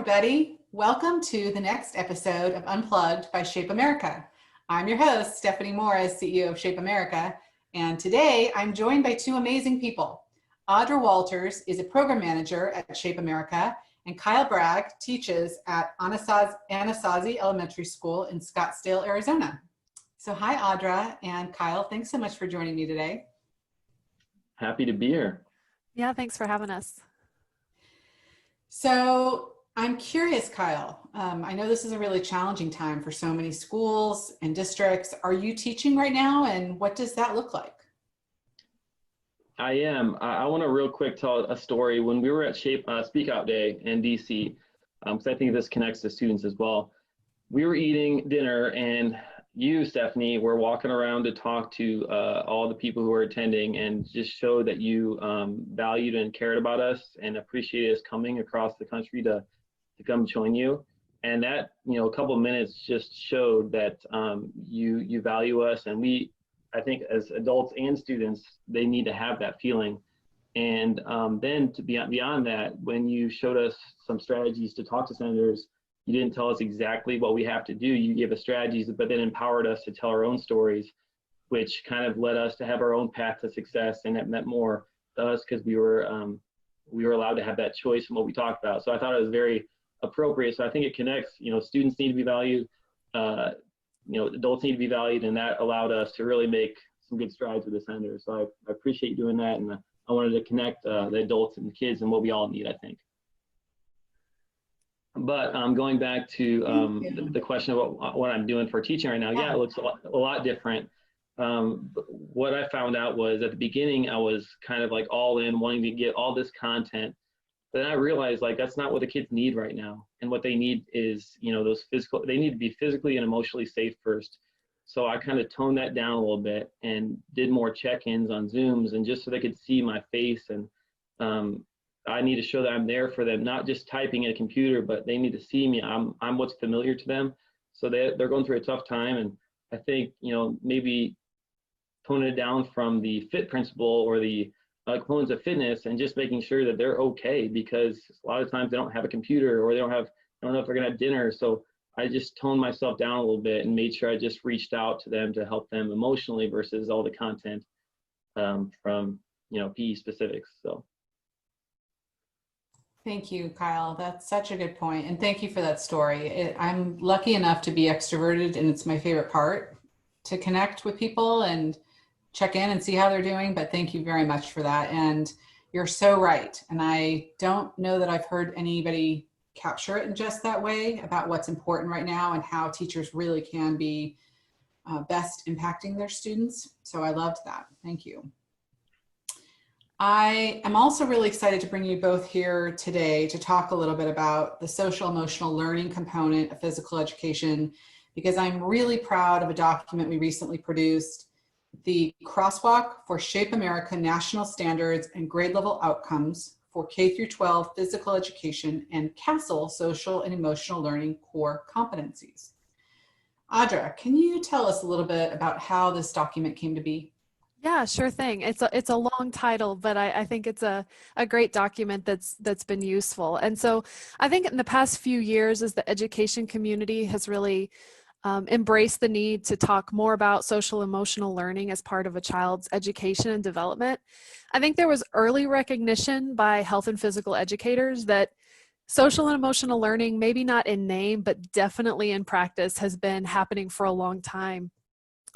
everybody. Welcome to the next episode of Unplugged by Shape America. I'm your host, Stephanie Morris, CEO of Shape America, and today I'm joined by two amazing people. Audra Walters is a program manager at Shape America, and Kyle Bragg teaches at Anasazi Elementary School in Scottsdale, Arizona. So hi, Audra and Kyle. Thanks so much for joining me today. Happy to be here. Yeah, thanks for having us. So I'm curious, Kyle, I know this is a really challenging time for so many schools and districts. Are you teaching right now, and what does that look like? I am. I want to real quick tell a story. When we were at Shape Speak Out Day in DC, because I think this connects to students as well, we were eating dinner and you, Stephanie, were walking around to talk to all the people who were attending and just show that you valued and cared about us and appreciated us coming across the country to come join you. And that, a couple of minutes just showed that you value us. And I think as adults and students, they need to have that feeling. And then to beyond that, when you showed us some strategies to talk to senators, you didn't tell us exactly what we have to do. You gave us strategies, but then empowered us to tell our own stories, which kind of led us to have our own path to success. And that meant more to us because we were allowed to have that choice in what we talked about. So I thought it was very appropriate. So I think it connects, students need to be valued, adults need to be valued, and that allowed us to really make some good strides with the senator. So I appreciate you doing that. And I wanted to connect the adults and the kids and what we all need, I think. But going back to the question of what I'm doing for teaching right now, yeah, it looks a lot different. What I found out was at the beginning, I was kind of like all in, wanting to get all this content. But then I realized that's not what the kids need right now. And what they need is, they need to be physically and emotionally safe first. So I kind of toned that down a little bit and did more check-ins on Zooms, and just so they could see my face. And I need to show that I'm there for them, not just typing in a computer, but they need to see me. I'm what's familiar to them. So they're going through a tough time. And I think, maybe toning it down from the FIT principle or the components of fitness and just making sure that they're okay, because a lot of times they don't have a computer or they don't know if they're gonna have dinner. So I just toned myself down a little bit and made sure I just reached out to them to help them emotionally versus all the content from, PE specifics. So. Thank you, Kyle. That's such a good point. And thank you for that story. I'm lucky enough to be extroverted, and it's my favorite part to connect with people and check in and see how they're doing. But thank you very much for that. And you're so right. And I don't know that I've heard anybody capture it in just that way about what's important right now and how teachers really can be best impacting their students. So I loved that. Thank you. I am also really excited to bring you both here today to talk a little bit about the social emotional learning component of physical education, because I'm really proud of a document we recently produced, the Crosswalk for Shape America National Standards and Grade Level Outcomes for K through 12 Physical Education and CASEL Social and Emotional Learning Core Competencies. Audra, can you tell us a little bit about how this document came to be? Yeah, sure thing. It's a long title, but I think it's a great document that's been useful. And so I think in the past few years, as the education community has really embraced the need to talk more about social emotional learning as part of a child's education and development, I think there was early recognition by health and physical educators that social and emotional learning, maybe not in name, but definitely in practice, has been happening for a long time.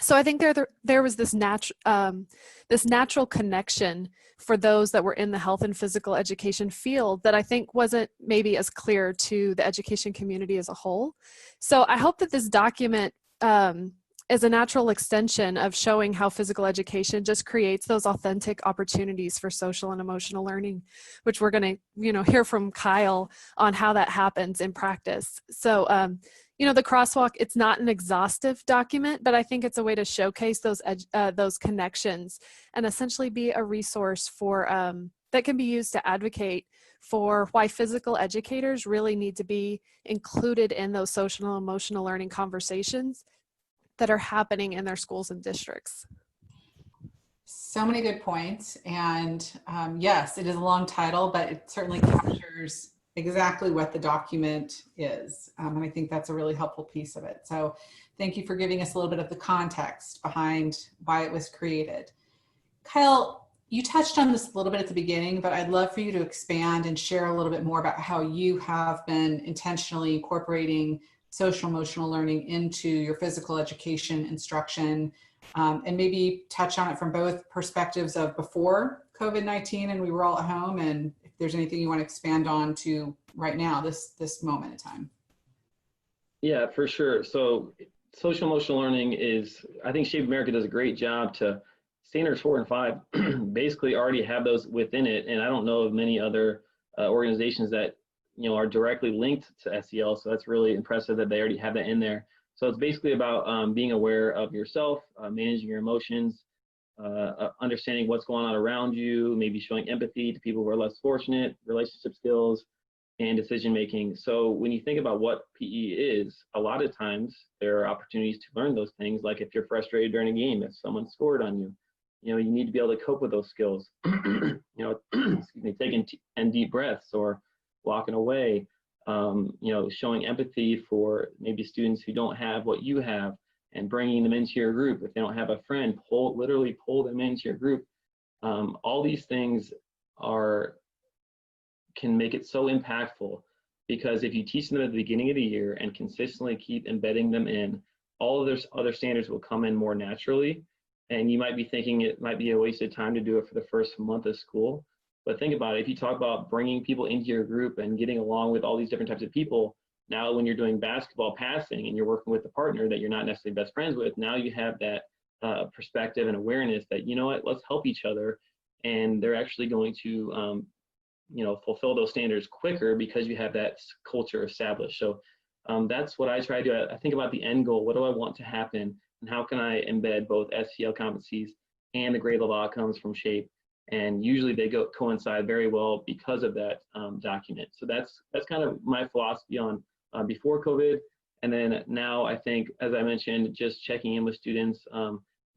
So I think there was this natural connection for those that were in the health and physical education field that I think wasn't maybe as clear to the education community as a whole. So I hope that this document is a natural extension of showing how physical education just creates those authentic opportunities for social and emotional learning, which we're going to hear from Kyle on how that happens in practice. So the Crosswalk, it's not an exhaustive document, but I think it's a way to showcase those connections and essentially be a resource for that can be used to advocate for why physical educators really need to be included in those social and emotional learning conversations that are happening in their schools and districts. So many good points. And yes, it is a long title, but it certainly captures exactly what the document is. And I think that's a really helpful piece of it. So thank you for giving us a little bit of the context behind why it was created. Kyle, you touched on this a little bit at the beginning, but I'd love for you to expand and share a little bit more about how you have been intentionally incorporating social emotional learning into your physical education instruction, and maybe touch on it from both perspectives of before COVID-19 and we were all at home, and if there's anything you want to expand on to right now, this moment in time. Yeah, for sure. So social emotional learning is, I think Shape America does a great job to standards 4 and 5 basically already have those within it. And I don't know of many other organizations that, are directly linked to SEL. So that's really impressive that they already have that in there. So it's basically about being aware of yourself, managing your emotions, understanding what's going on around you, maybe showing empathy to people who are less fortunate, relationship skills, and decision making. So when you think about what PE is, a lot of times there are opportunities to learn those things, like if you're frustrated during a game, if someone scored on you, you need to be able to cope with those skills. Excuse me, taking 10 deep breaths or walking away, showing empathy for maybe students who don't have what you have and bringing them into your group. If they don't have a friend, literally pull them into your group. All these things can make it so impactful, because if you teach them at the beginning of the year and consistently keep embedding them in, all of those other standards will come in more naturally. And you might be thinking it might be a waste of time to do it for the first month of school. But think about it, if you talk about bringing people into your group and getting along with all these different types of people, now when you're doing basketball passing and you're working with a partner that you're not necessarily best friends with, now you have that perspective and awareness that, let's help each other. And they're actually going to fulfill those standards quicker because you have that culture established. So that's what I try to do. I think about the end goal. What do I want to happen? And how can I embed both SEL competencies and the grade level outcomes from SHAPE? And usually they coincide very well because of that document. So that's kind of my philosophy on before COVID. And then now I think, as I mentioned, just checking in with students,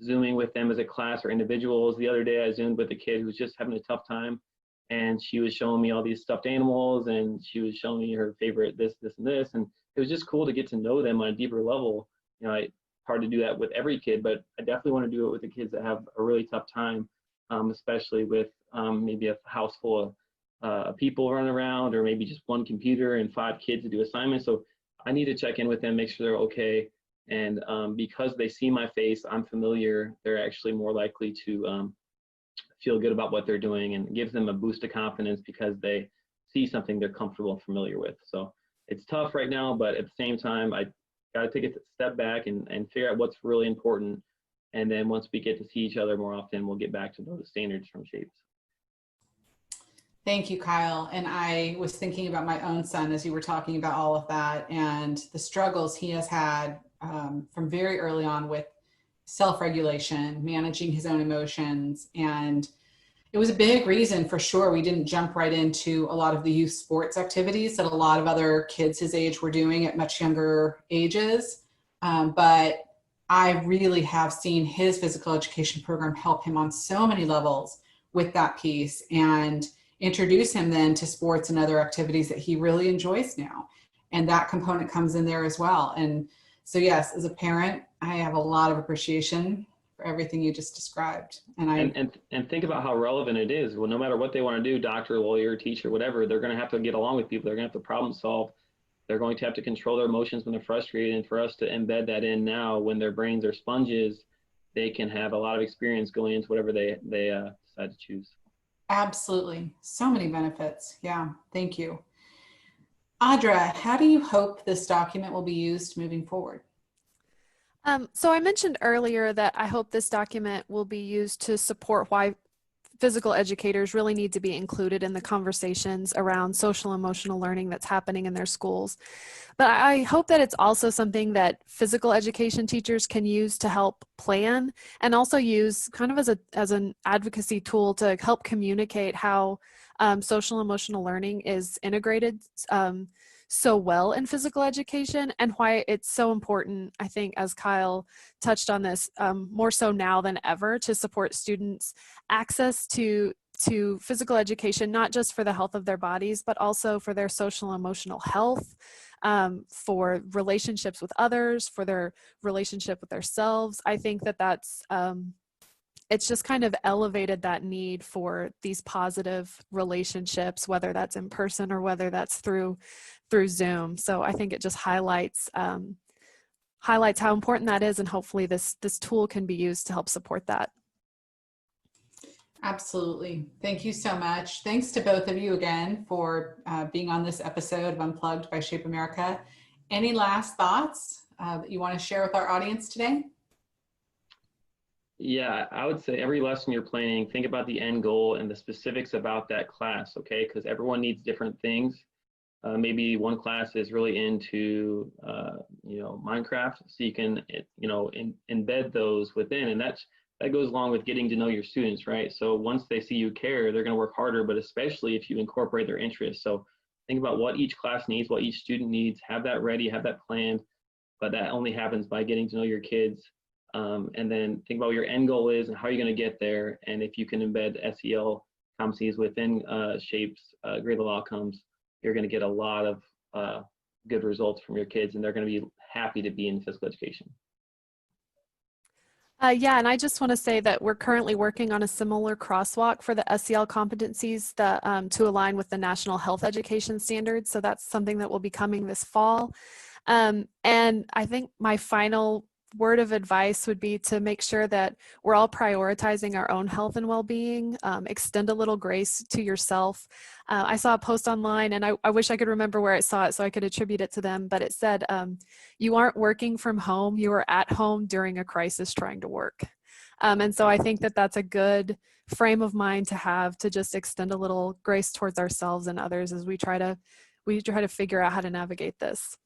Zooming with them as a class or individuals. The other day I Zoomed with a kid who was just having a tough time, and she was showing me all these stuffed animals, and she was showing me her favorite this, and this. And it was just cool to get to know them on a deeper level. Hard to do that with every kid, but I definitely want to do it with the kids that have a really tough time, especially with maybe a house full of people running around, or maybe just one computer and 5 kids to do assignments. So I need to check in with them, make sure they're okay. And because they see my face, I'm familiar, they're actually more likely to feel good about what they're doing, and it gives them a boost of confidence because they see something they're comfortable and familiar with. So it's tough right now, but at the same time, I got to take a step back and figure out what's really important. And then once we get to see each other more often, we'll get back to those standards from SHAPES. Thank you, Kyle. And I was thinking about my own son as you were talking about all of that and the struggles he has had from very early on with self-regulation, managing his own emotions. And it was a big reason for sure we didn't jump right into a lot of the youth sports activities that a lot of other kids his age were doing at much younger ages. But I really have seen his physical education program help him on so many levels with that piece, and introduce him then to sports and other activities that he really enjoys now. And that component comes in there as well. And so yes, as a parent, I have a lot of appreciation for everything you just described. And think about how relevant it is. Well, no matter what they want to do, doctor, lawyer, teacher, whatever, they're going to have to get along with people. They're going to have to problem solve. They're going to have to control their emotions when they're frustrated. And for us to embed that in now, when their brains are sponges, they can have a lot of experience going into whatever they decide to choose. Absolutely. So many benefits. Yeah. Thank you. Audra, how do you hope this document will be used moving forward? So I mentioned earlier that I hope this document will be used to support why physical educators really need to be included in the conversations around social emotional learning that's happening in their schools. But I hope that it's also something that physical education teachers can use to help plan, and also use kind of as an advocacy tool to help communicate how social emotional learning is integrated so well in physical education, and why it's so important, I think, as Kyle touched on this, more so now than ever, to support students' access to to physical education, not just for the health of their bodies, but also for their social and emotional health, for relationships with others, for their relationship with themselves. I think that that's, it's just kind of elevated that need for these positive relationships, whether that's in person or whether that's through Zoom. So I think it just highlights how important that is, and hopefully this tool can be used to help support that. Absolutely. Thank you so much. Thanks to both of you again for being on this episode of Unplugged by Shape America. Any last thoughts that you want to share with our audience today? Yeah, I would say every lesson you're planning, think about the end goal and the specifics about that class, okay? Because everyone needs different things. Maybe one class is really into, Minecraft, so you can, embed those within, and that goes along with getting to know your students, right? So once they see you care, they're going to work harder, but especially if you incorporate their interests. So think about what each class needs, what each student needs, have that ready, have that planned, but that only happens by getting to know your kids. And then think about what your end goal is and how you're going to get there. And if you can embed SEL competencies within SHAPE's grade level outcomes, you're going to get a lot of good results from your kids, and they're going to be happy to be in physical education. Yeah, and I just want to say that we're currently working on a similar crosswalk for the SEL competencies to align with the National Health Education Standards. So that's something that will be coming this fall. And I think my final word of advice would be to make sure that we're all prioritizing our own health and well-being. Extend a little grace to yourself. I saw a post online, and I wish I could remember where I saw it so I could attribute it to them, but it said, you aren't working from home, you are at home during a crisis trying to work. And so I think that that's a good frame of mind to have, to just extend a little grace towards ourselves and others as we try to figure out how to navigate this.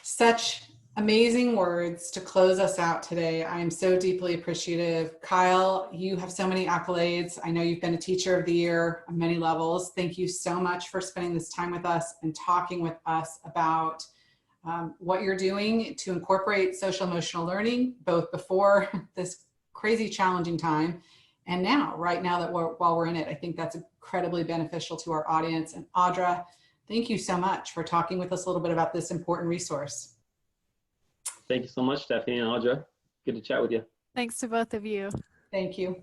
Such amazing words to close us out today. I am so deeply appreciative. Kyle, you have so many accolades. I know you've been a Teacher of the Year on many levels. Thank you so much for spending this time with us and talking with us about what you're doing to incorporate social emotional learning, both before this crazy challenging time and now, right now that while we're in it. I think that's incredibly beneficial to our audience. And Audra, thank you so much for talking with us a little bit about this important resource. Thank you so much, Stephanie and Audra. Good to chat with you. Thanks to both of you. Thank you.